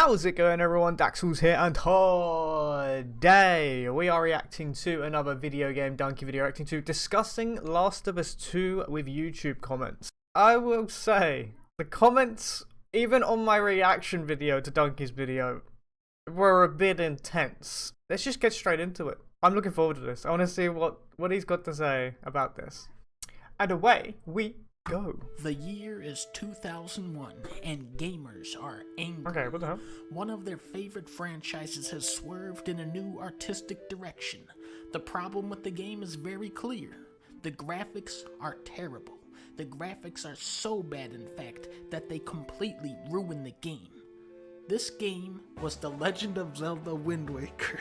How's it going, everyone? Daxellz here, and today we are reacting to another video game Dunkey video, reacting to discussing Last of Us 2 with YouTube comments. I will say, the comments, even on my reaction video to Dunkey's video, were a bit intense. Let's just get straight into it. I'm looking forward to this. I want to see what he's got to say about this. And away we go. The year is 2001 and gamers are angry. Okay, what the hell? One of their favorite franchises has swerved in a new artistic direction. The problem with the game is very clear. The graphics are terrible. The graphics are so bad, in fact, that they completely ruin the game. This game was The Legend of Zelda Wind Waker.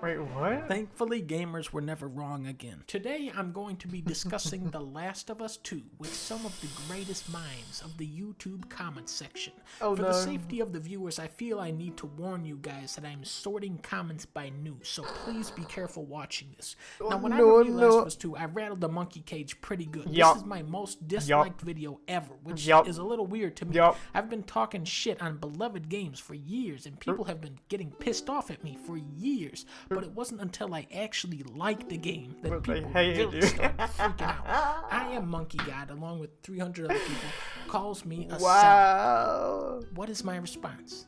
Wait, what? Thankfully, gamers were never wrong again. Today, I'm going to be discussing The Last of Us 2 with some of the greatest minds of the YouTube comments section. For the safety of the viewers, I feel I need to warn you guys that I'm sorting comments by news, so please be careful watching this. Now, when I reviewed Last of Us 2, I rattled the monkey cage pretty good. This is my most disliked video ever, which is a little weird to me. I've been talking shit on beloved games for years, and people have been getting pissed off at me for years. But it wasn't until I actually liked the game that people really started freaking out. I am Monkey God, along with 300 other people, calls me a sellout. What is my response?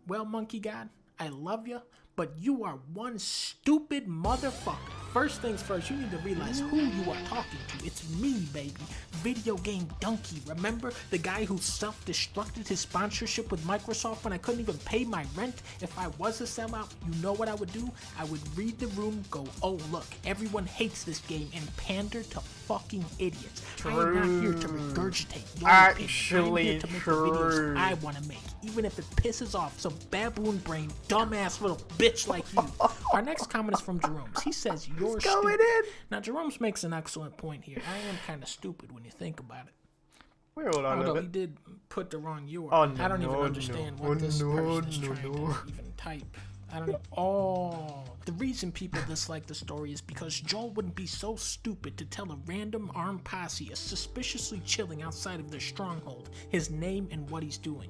Well, Monkey God, I love you, but you are one stupid motherfucker. First things first, you need to realize who you are talking to. It's me, baby. Videogamedunkey. Remember the guy who self-destructed his sponsorship with Microsoft when I couldn't even pay my rent? If I was a sellout, you know what I would do? I would read the room, go, oh look, everyone hates this game, and pander to fucking idiots. I am not here to regurgitate your opinion. I'm here to make the videos I want to make, even if it pisses off some baboon brain, dumbass little bitch like you. Our next comment is from Jerome. He says, you're stupid. Now, Jerome makes an excellent point here. I am kind of stupid when you think about it. Although he did put the wrong URL. Oh, no, I don't even understand what this person is trying to even type. I don't know. The reason people dislike the story is because Joel wouldn't be so stupid to tell a random armed posse suspiciously chilling outside of their stronghold his name and what he's doing.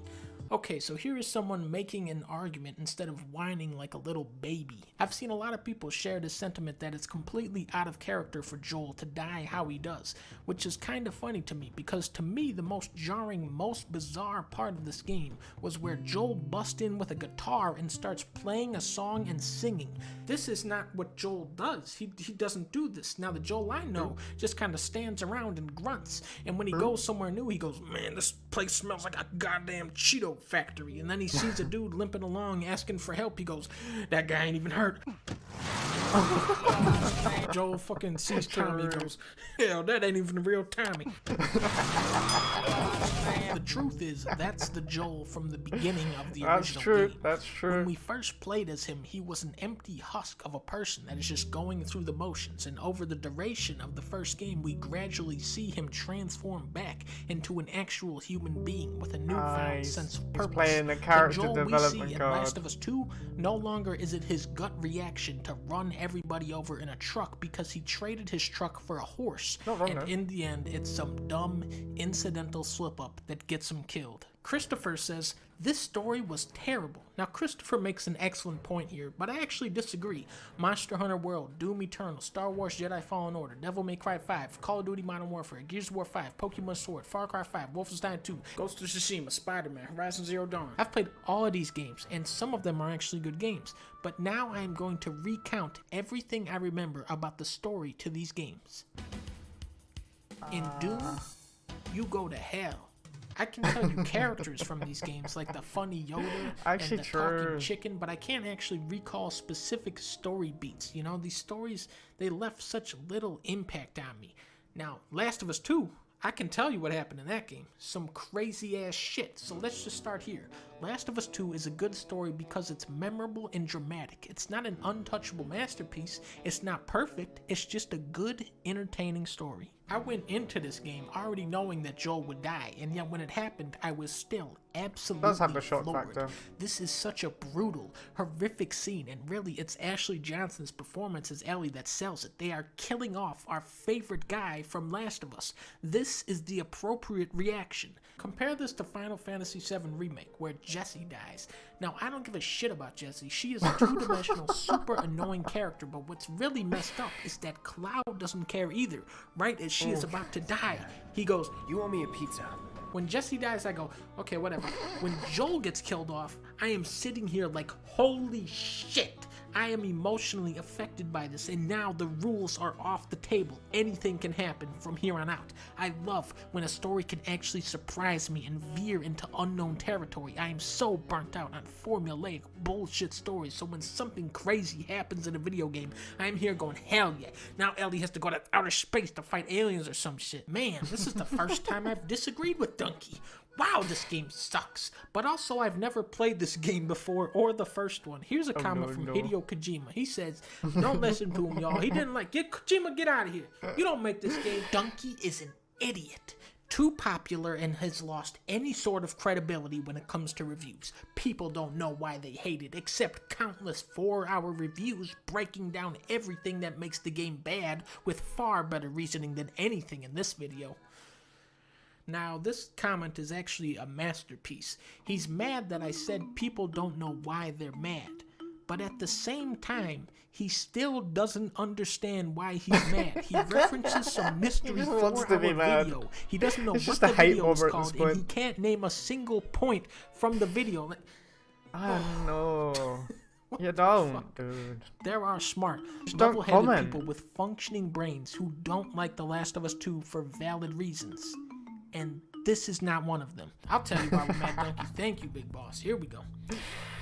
Okay, so here is someone making an argument instead of whining like a little baby. I've seen a lot of people share this sentiment that it's completely out of character for Joel to die how he does, which is kind of funny to me, because to me the most jarring, most bizarre part of this game was where Joel busts in with a guitar and starts playing a song and singing. This is not what Joel does. He doesn't do this. Now the Joel I know just kind of stands around and grunts, and when he goes somewhere new he goes, man, this place smells like a goddamn Cheeto factory. And then he sees a dude limping along asking for help. He goes, that guy ain't even hurt. Joel fucking sees Tommy. He goes, hell, that ain't even the real Tommy. The truth is, that's the Joel from the beginning of the original game. That's true. When we first played as him, he was an empty husk of a person that is just going through the motions, and over the duration of the first game, we gradually see him transform back into an actual human being with a newfound sense of purpose. Playing the character development we see in Last of Us 2, no longer is it his gut reaction to run everybody over in a truck because he traded his truck for a horse, and in the end, it's some dumb, incidental slip-up that gets him killed. Christopher says, this story was terrible. Now, Christopher makes an excellent point here, but I actually disagree. Monster Hunter World, Doom Eternal, Star Wars Jedi Fallen Order, Devil May Cry 5, Call of Duty Modern Warfare, Gears of War 5, Pokemon Sword, Far Cry 5, Wolfenstein 2, Ghost of Tsushima, Spider-Man, Horizon Zero Dawn. I've played all of these games, and some of them are actually good games, but now I am going to recount everything I remember about the story to these games. In Doom, you go to hell. I can tell you characters from these games, like the funny Yoda and the talking chicken, but I can't actually recall specific story beats. You know, these stories, they left such little impact on me. Now, Last of Us 2, I can tell you what happened in that game. Some crazy ass shit. So let's just start here. Last of Us 2 is a good story because it's memorable and dramatic. It's not an untouchable masterpiece. It's not perfect. It's just a good, entertaining story. I went into this game already knowing that Joel would die, and yet when it happened, I was still absolutely floored. This is such a brutal, horrific scene, and really it's Ashley Johnson's performance as Ellie that sells it. They are killing off our favorite guy from Last of Us. This is the appropriate reaction. Compare this to Final Fantasy VII Remake, where Jessie dies. Now, I don't give a shit about Jessie. She is a two-dimensional, super annoying character, but what's really messed up is that Cloud doesn't care either. Right as she is about to die, he goes, "You owe me a pizza." When Jessie dies, I go, okay, whatever. When Joel gets killed off, I am sitting here like, holy shit. I am emotionally affected by this, and now the rules are off the table. Anything can happen from here on out. I love when a story can actually surprise me and veer into unknown territory. I am so burnt out on formulaic bullshit stories, so when something crazy happens in a video game, I am here going, hell yeah. Now Ellie has to go to outer space to fight aliens or some shit. Man, this is the first time I've disagreed with Dunkey. Wow, this game sucks. But also, I've never played this game before or the first one. Here's a comment from Hideo Kojima. He says, don't listen to him, y'all. He didn't like, Kojima, get out of here. You don't make this game. Dunkey is an idiot. Too popular and has lost any sort of credibility when it comes to reviews. People don't know why they hate it, except countless 4-hour reviews breaking down everything that makes the game bad with far better reasoning than anything in this video. Now, this comment is actually a masterpiece. He's mad that I said people don't know why they're mad. But at the same time, he still doesn't understand why he's mad. He references some mystery 4-hour video. He doesn't know what the video is called, and he can't name a single point from the video. I know. You don't, dude. There are smart, level-headed people with functioning brains who don't like The Last of Us 2 for valid reasons. And this is not one of them. I'll tell you why we're mad, Dunkey. Thank you, Big Boss. Here we go.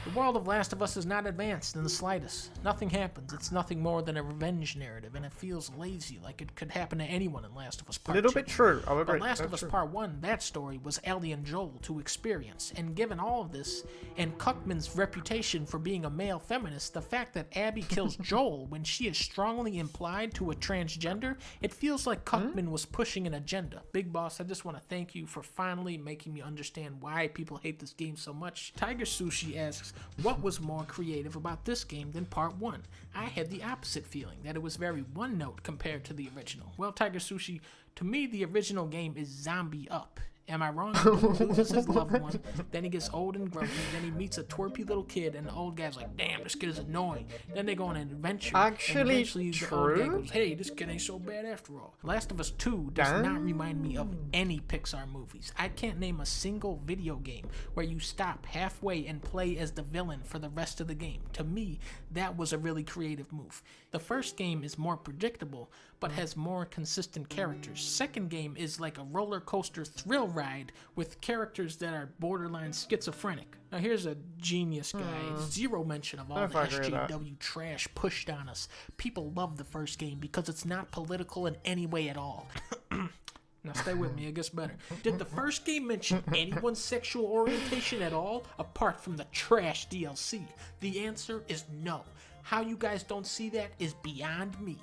The world of Last of Us is not advanced in the slightest. Nothing happens. It's nothing more than a revenge narrative, and it feels lazy, like it could happen to anyone in Last of Us Part 2. A little bit true. I'll agree. But Last of Us Part 1, that story was Ellie and Joel to experience. And given all of this, and Cuckman's reputation for being a male feminist, the fact that Abby kills Joel when she is strongly implied to a transgender, it feels like Cuckman was pushing an agenda. Big Boss, I just want to thank you for finally making me understand why people hate this game so much. Tiger Sushi asks, what was more creative about this game than Part 1? I had the opposite feeling, that it was very one-note compared to the original. Well, Tiger Sushi, to me the original game is Zombie Up. Am I wrong? He loses his loved one, then he gets old and grumpy, then he meets a twerpy little kid, and the old guy's like, damn, this kid is annoying. Then they go on an adventure, actually, and eventually the old guy goes, hey, this kid ain't so bad after all. Last of Us 2 does not remind me of any Pixar movies. I can't name a single video game where you stop halfway and play as the villain for the rest of the game. To me, that was a really creative move. The first game is more predictable, but has more consistent characters. Second game is like a roller coaster thrill ride with characters that are borderline schizophrenic. Now here's a genius guy. Zero mention of all the SJW trash pushed on us. People love the first game because it's not political in any way at all. Now stay with me, it gets better. Did the first game mention anyone's sexual orientation at all, apart from the trash DLC? The answer is no. How you guys don't see that is beyond me.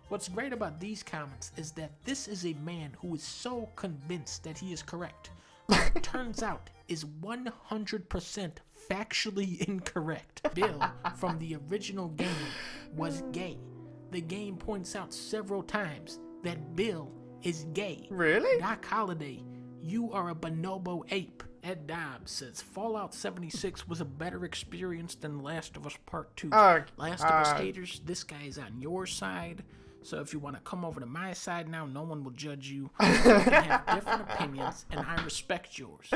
What's great about these comments is that this is a man who is so convinced that he is correct. But turns out is 100% factually incorrect. Bill from the original game was gay. The game points out several times that Bill is gay. Really? Doc Holliday, you are a bonobo ape. Ed Dobbs says Fallout 76 was a better experience than Last of Us Part 2. Last of Us haters, this guy is on your side. So if you want to come over to my side now, no one will judge you. You can have different opinions, and I respect yours.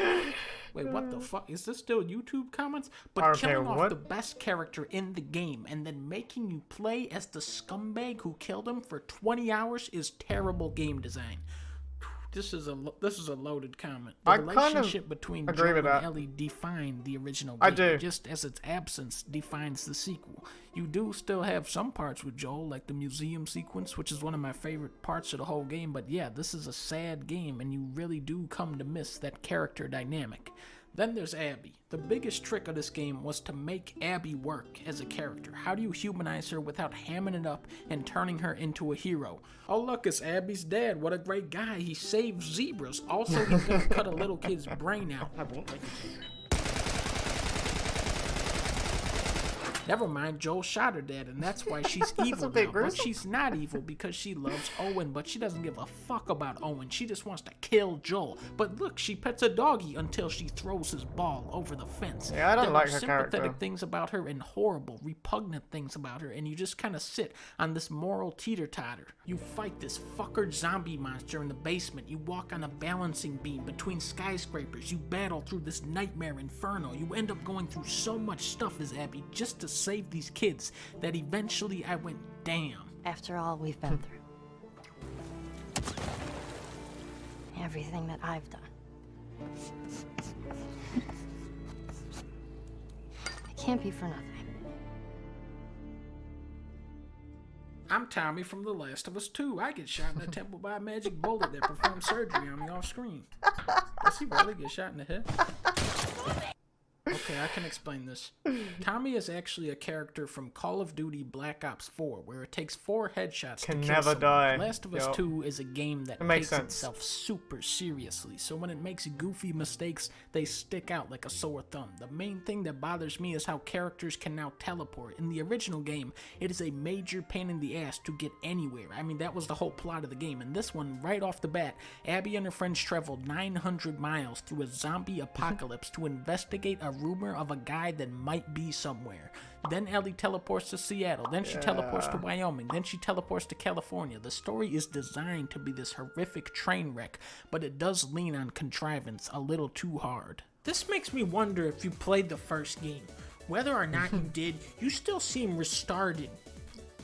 Wait, what the fuck? Is this still YouTube comments? But killing off the best character in the game and then making you play as the scumbag who killed him for 20 hours is terrible game design. This is a loaded comment. The relationship between Joel and Ellie defined the original game, I do. just as its absence defines the sequel. You do still have some parts with Joel, like the museum sequence, which is one of my favorite parts of the whole game, but yeah, this is a sad game, and you really do come to miss that character dynamic. Then there's Abby. The biggest trick of this game was to make Abby work as a character. How do you humanize her without hamming it up and turning her into a hero? Oh look, it's Abby's dad. What a great guy. He saves zebras. Also, he's gonna cut a little kid's brain out. Never mind, Joel shot her dad, and that's why she's evil now. But she's not evil because she loves Owen, but she doesn't give a fuck about Owen. She just wants to kill Joel. But look, she pets a doggy until she throws his ball over the fence. Yeah, I don't like her sympathetic character. things about her and horrible, repugnant things about her, and you just kind of sit on this moral teeter-totter. You fight this fucker zombie monster in the basement. You walk on a balancing beam between skyscrapers. You battle through this nightmare inferno. You end up going through so much stuff as Abby just to save these kids that eventually I went, damn. After all we've been through. Everything that I've done. It can't be for nothing. I'm Tommy from The Last of Us 2. I get shot in the temple by a magic bullet that performs surgery on me off screen. Does he really get shot in the head? Okay, I can explain this. Tommy is actually a character from Call of Duty Black Ops 4, where it takes 4 headshots to kill never someone. die. Last of Us 2 is a game that takes itself super seriously, so when it makes goofy mistakes, they stick out like a sore thumb. The main thing that bothers me is how characters can now teleport. In the original game, it is a major pain in the ass to get anywhere. I mean, that was the whole plot of the game. In this one, right off the bat, Abby and her friends traveled 900 miles through a zombie apocalypse to investigate a rumor of a guy that might be somewhere. Then Ellie teleports to Seattle, then she teleports to Wyoming, then she teleports to California. The story is designed to be this horrific train wreck, but it does lean on contrivance a little too hard. This makes me wonder if you played the first game. Whether or not you did, you still seem retarded.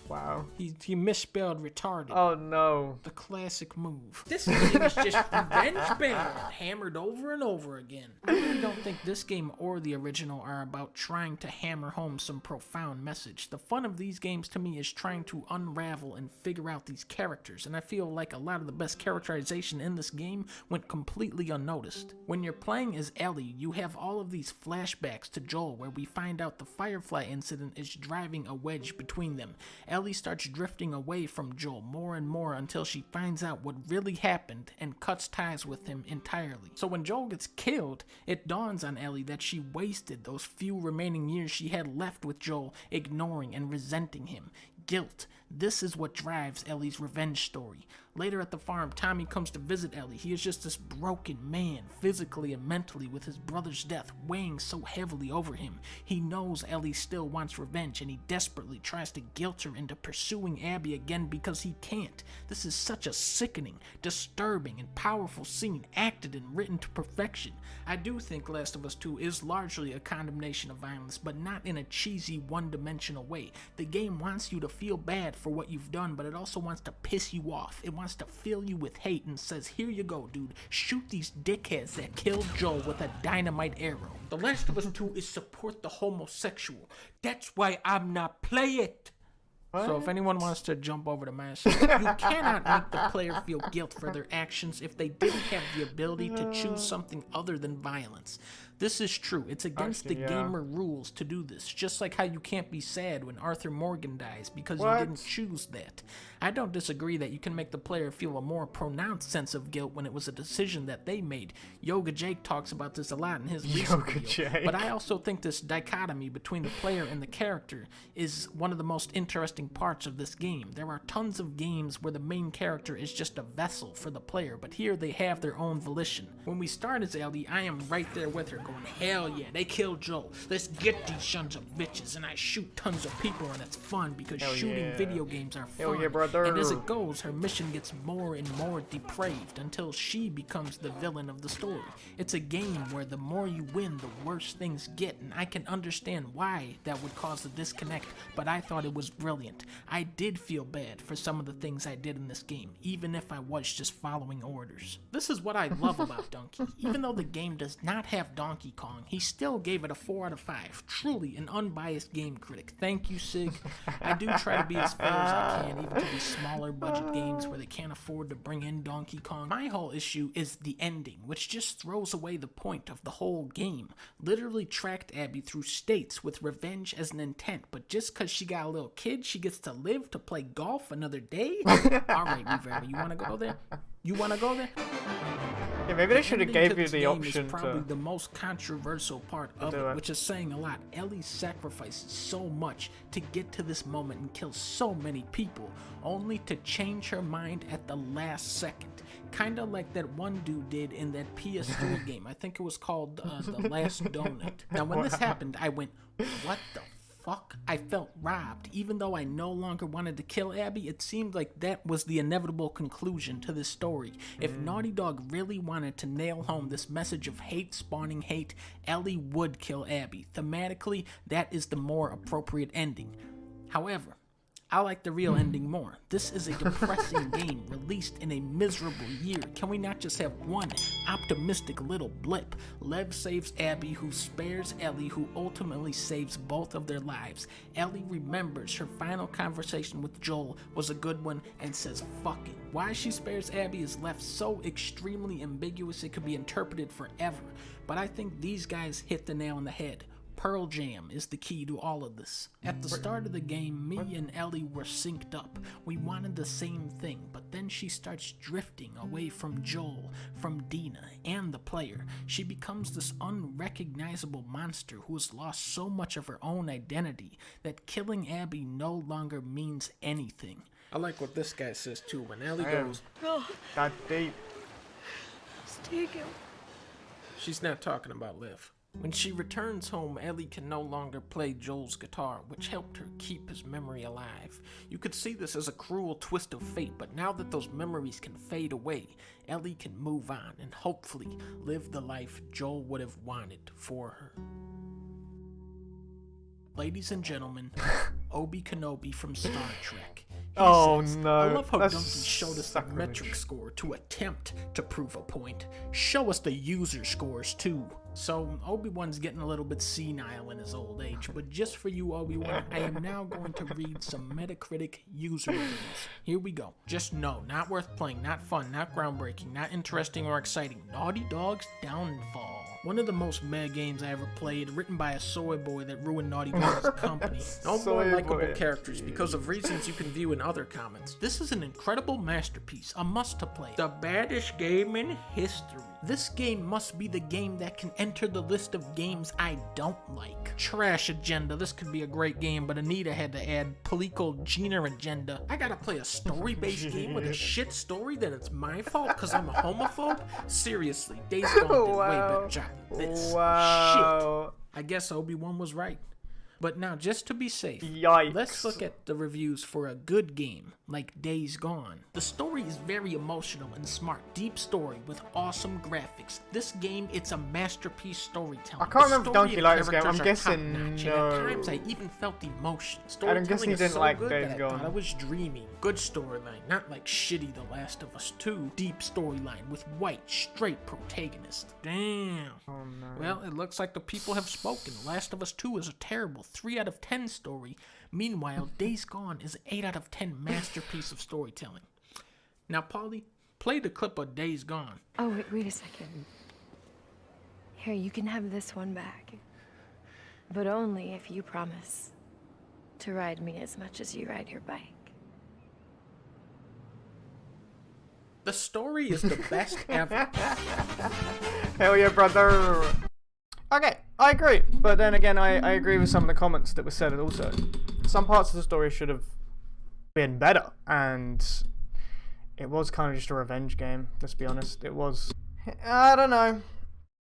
Wow. He misspelled retarded. Oh no. The classic move. This game is just revenge battle, hammered over and over again. I really don't think this game or the original are about trying to hammer home some profound message. The fun of these games to me is trying to unravel and figure out these characters, and I feel like a lot of the best characterization in this game went completely unnoticed. When you're playing as Ellie, you have all of these flashbacks to Joel where we find out the Firefly incident is driving a wedge between them. Ellie starts drifting away from Joel more and more until she finds out what really happened and cuts ties with him entirely. So when Joel gets killed, it dawns on Ellie that she wasted those few remaining years she had left with Joel, ignoring and resenting him. Guilt. This is what drives Ellie's revenge story. Later at the farm, Tommy comes to visit Ellie. He is just this broken man, physically and mentally, with his brother's death weighing so heavily over him. He knows Ellie still wants revenge, and he desperately tries to guilt her into pursuing Abby again because he can't. This is such a sickening, disturbing, and powerful scene, acted and written to perfection. I do think Last of Us 2 is largely a condemnation of violence, but not in a cheesy, one-dimensional way. The game wants you to feel bad for what you've done, but it also wants to piss you off. It wants to fill you with hate and says, here you go, dude. Shoot these dickheads that killed Joel with a dynamite arrow. The Last of Us 2 is support the homosexual. That's why I'm not play it. So if anyone wants to jump over to my side, you cannot make the player feel guilt for their actions if they didn't have the ability to choose something other than violence. This is true. It's against the gamer rules to do this, just like how you can't be sad when Arthur Morgan dies because you didn't choose that. I don't disagree that you can make the player feel a more pronounced sense of guilt when it was a decision that they made. Yoga Jake talks about this a lot in his recent video. But I also think this dichotomy between the player and the character is one of the most interesting parts of this game. There are tons of games where the main character is just a vessel for the player, but here they have their own volition. When we start as Ellie, I am right there with her going, hell yeah, they killed Joel. Let's get these sons of bitches, and I shoot tons of people, and it's fun because shooting video games are fun. And as it goes, her mission gets more and more depraved until she becomes the villain of the story. It's a game where the more you win, the worse things get, and I can understand why that would cause a disconnect, but I thought it was brilliant. I did feel bad for some of the things I did in this game, even if I was just following orders. This is what I love about Dunkey. Even though the game does not have Donkey Kong, he still gave it a 4 out of 5. Truly an unbiased game critic. Thank you, Sig. I do try to be as fair as I can, even to these smaller budget games where they can't afford to bring in Donkey Kong. My whole issue is the ending, which just throws away the point of the whole game. Literally tracked Abby through states with revenge as an intent, but just because she got a little kid, she gets to live to play golf another day? Alright, Rivera, you want to go there? You want to go there? Yeah, maybe they should have gave you the game option is probably to the most controversial part of it, which is saying a lot. Ellie sacrificed so much to get to this moment and kill so many people, only to change her mind at the last second. Kind of like that one dude did in that PS3 game. I think it was called The Last Donut. Now, when this happened, I went, what the fuck? I felt robbed. Even though I no longer wanted to kill Abby, it seemed like that was the inevitable conclusion to this story. If Naughty Dog really wanted to nail home this message of hate spawning hate, Ellie would kill Abby. Thematically, that is the more appropriate ending. However, I like the real ending more. This is a depressing game released in a miserable year. Can we not just have one optimistic little blip? Lev saves Abby, who spares Ellie, who ultimately saves both of their lives. Ellie remembers her final conversation with Joel was a good one and says fuck it. Why she spares Abby is left so extremely ambiguous it could be interpreted forever. But I think these guys hit the nail on the head. Pearl Jam is the key to all of this. At the start of the game, me and Ellie were synced up. We wanted the same thing, but then she starts drifting away from Joel, from Dina, and the player. She becomes this unrecognizable monster who has lost so much of her own identity that killing Abby no longer means anything. I like what this guy says too, when Ellie goes, that deep. Stay again. She's not talking about Liv. When she returns home, Ellie can no longer play Joel's guitar, which helped her keep his memory alive. You could see this as a cruel twist of fate, but now that those memories can fade away, Ellie can move on and hopefully live the life Joel would have wanted for her. Ladies and gentlemen, Obi Kenobi from Star Trek. He says, no. I love how That's Dunkey showed us the metric score to attempt to prove a point. Show us the user scores too. So, Obi-Wan's getting a little bit senile in his old age, but just for you, Obi-Wan, I am now going to read some Metacritic user reviews. Here we go. Just no, not worth playing, not fun, not groundbreaking, not interesting or exciting. Naughty Dog's downfall. One of the most meh games I ever played, written by a soy boy that ruined Naughty Dog's company. No more likable characters because of reasons you can view in other comments. This is an incredible masterpiece, a must-to-play. The baddest game in history. This game must be the game that can enter the list of games I don't like. Trash agenda. This could be a great game, but Anita had to add political Gina agenda. I gotta play a story-based game with a shit story that it's my fault because I'm a homophobe? Seriously, Days Gone did way better job than this. Shit. I guess Obi-Wan was right. But now, just to be safe, let's look at the reviews for a good game, like Days Gone. The story is very emotional and smart. Deep story with awesome graphics. This game, it's a masterpiece storytelling. I can't remember if Dunkey liked this game. I'm guessing no. And at times, I even felt emotion. I'm guessing he didn't so like good Days that Gone. I thought I was dreaming. Good storyline, not like shitty The Last of Us 2. Deep storyline with white, straight protagonist. Damn. Oh, no. Well, it looks like the people have spoken. The Last of Us 2 is a terrible 3 out of 10 story. Meanwhile, Days Gone is an 8 out of 10 masterpiece of storytelling. Now, Polly, play the clip of Days Gone. Oh, wait a second. Here, you can have this one back. But only if you promise to ride me as much as you ride your bike. The story is the best ever. Hell yeah, brother. Okay, I agree, but then again, I agree with some of the comments that were said also. Some parts of the story should have been better, and it was kind of just a revenge game, let's be honest. It was, I don't know,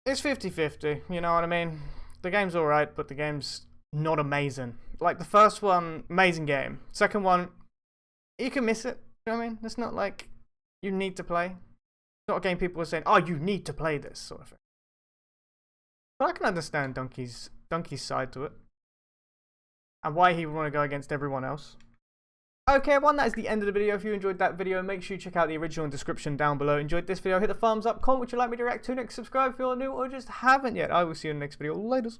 it's 50-50, you know what I mean? The game's alright, but the game's not amazing. Like, the first one, amazing game. Second one, you can miss it, you know what I mean? It's not like you need to play. It's not a game people are saying, oh, you need to play this, sort of thing. But I can understand Dunkey's side to it. And why he would want to go against everyone else. Okay, everyone, that is the end of the video. If you enjoyed that video, make sure you check out the original description down below. Enjoyed this video, hit the thumbs up, comment what you'd like me to react to next, subscribe if you're new or just haven't yet. I will see you in the next video. Laters.